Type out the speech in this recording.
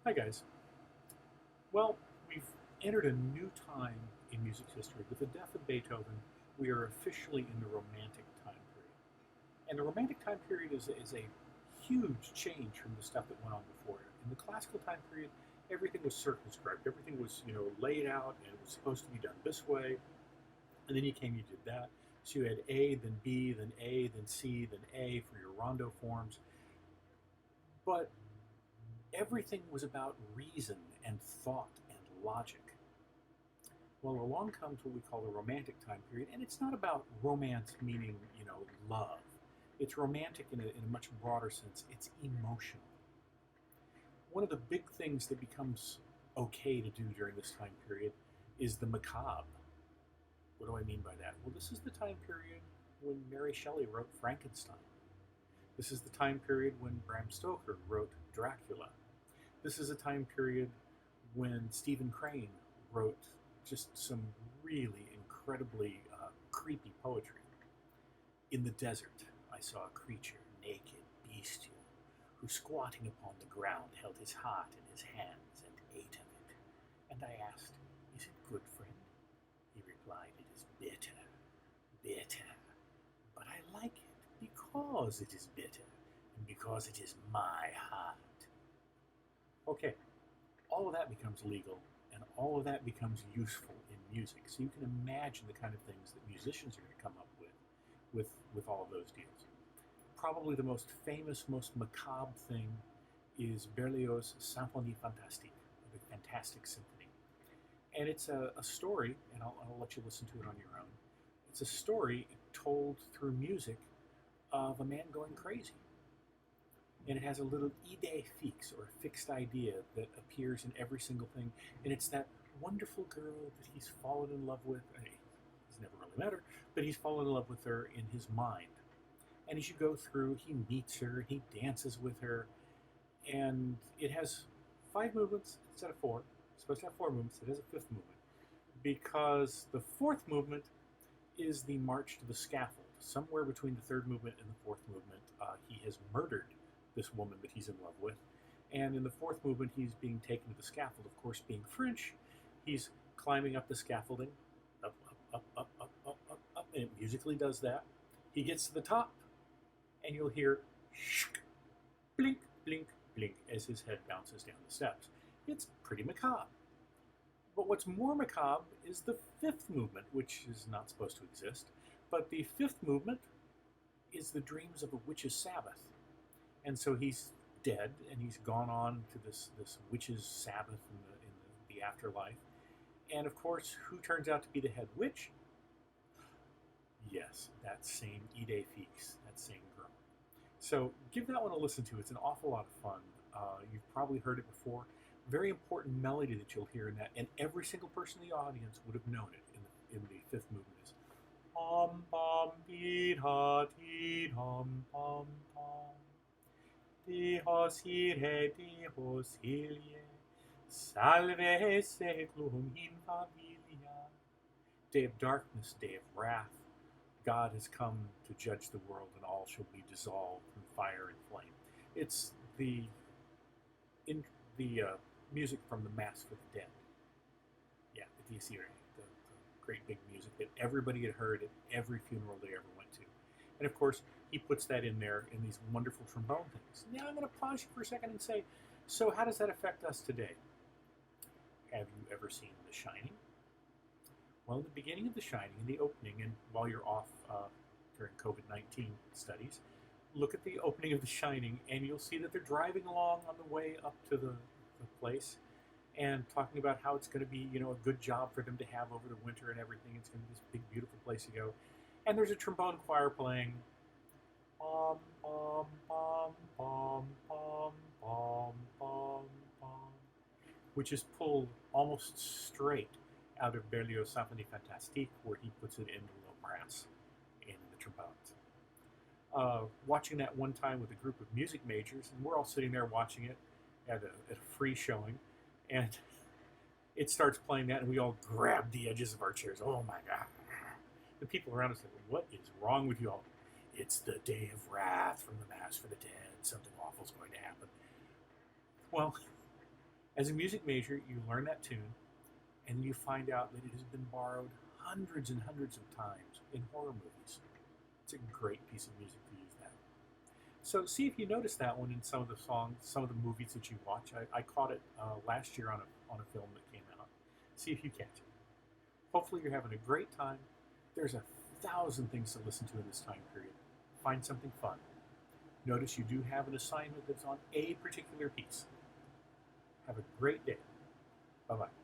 Hi, guys. Well, we've entered a new time in music history. With the death of Beethoven, we are officially in the Romantic time period. And the Romantic time period is a huge change from the stuff that went on before it. In the Classical time period, everything was circumscribed. Everything was, laid out, and it was supposed to be done this way. And then you did that. So you had A, then B, then A, then C, then A for your rondo forms. But everything was about reason and thought and logic. Well, along comes what we call the Romantic time period, and it's not about romance meaning, love. It's romantic in a much broader sense. It's emotional. One of the big things that becomes okay to do during this time period is the macabre. What do I mean by that? Well, this is the time period when Mary Shelley wrote Frankenstein. This is the time period when Bram Stoker wrote Dracula. This is a time period when Stephen Crane wrote just some really incredibly creepy poetry. In the desert, I saw a creature, naked, bestial, who squatting upon the ground held his heart in his hands and ate of it. And I asked, "Is it good, friend?" He replied, "It is bitter, bitter. But I like it because it is bitter, and because it is my heart." Okay, all of that becomes legal, and all of that becomes useful in music. So you can imagine the kind of things that musicians are going to come up with all of those deals. Probably the most famous, most macabre thing is Berlioz' Symphonie Fantastique, the Fantastic Symphony. And it's a story, and I'll let you listen to it on your own. It's a story told through music of a man going crazy. And it has a little idée fixe, or fixed idea, that appears in every single thing. And it's that wonderful girl that he's fallen in love with. He's never really met her, but he's fallen in love with her in his mind. And as you go through, he meets her, he dances with her, and it has 5 movements instead of four. It's supposed to have 4 movements. It has a fifth movement because the fourth movement is the march to the scaffold. Somewhere between the third movement and the fourth movement, he has murdered this woman that he's in love with. And in the fourth movement, he's being taken to the scaffold. Of course, being French, he's climbing up the scaffolding, up, up, up, up, up, up, up, up, and it musically does that. He gets to the top, and you'll hear shk, blink, blink, blink as his head bounces down the steps. It's pretty macabre. But what's more macabre is the fifth movement, which is not supposed to exist. But the fifth movement is the dreams of a witch's Sabbath. And so he's dead, and he's gone on to this witch's Sabbath in the afterlife. And of course, who turns out to be the head witch? Yes, that same idée fixe, that same girl. So give that one a listen to. It's an awful lot of fun. You've probably heard it before. Very important melody that you'll hear in that, and every single person in the audience would have known it in the fifth movement is pom pom dee ha dee hum pom pom dee hos ire dee hos ilie salve seclum in familia. Day of darkness, day of wrath. God has come to judge the world, and all shall be dissolved in fire and flame. It's the music from the Mass for the Dead. Yeah, the DCR, the great big music that everybody had heard at every funeral they ever went to. And of course, he puts that in there in these wonderful trombone things. Now I'm going to pause you for a second and say, so how does that affect us today? Have you ever seen The Shining? Well, in the beginning of The Shining, in the opening, and while you're off during COVID-19 studies, look at the opening of The Shining, and you'll see that they're driving along on the way up to the place, and talking about how it's going to be, a good job for them to have over the winter and everything. It's going to be this big, beautiful place to go. And there's a trombone choir playing, pom pom pom pom pom pom pom pom, which is pulled almost straight out of Berlioz' Symphonie Fantastique, where he puts it into low brass in the trombones. Watching that one time with a group of music majors, and we're all sitting there watching it at a free showing, and it starts playing that, and we all grab the edges of our chairs. Oh my God. The people around us said, "What is wrong with you all?" It's the day of wrath from the Mass for the Dead. Something awful is going to happen. Well, As a music major, you learn that tune, and you find out that it has been borrowed hundreds and hundreds of times in horror movies. It's a great piece of music to use that. So see if you notice that one in some of the songs, some of the movies that you watch. I caught it last year on a film that came out. See if you catch it. Hopefully you're having a great time. There's 1,000 things to listen to in this time period. Find something fun. Notice you do have an assignment that's on a particular piece. Have a great day. Bye-bye.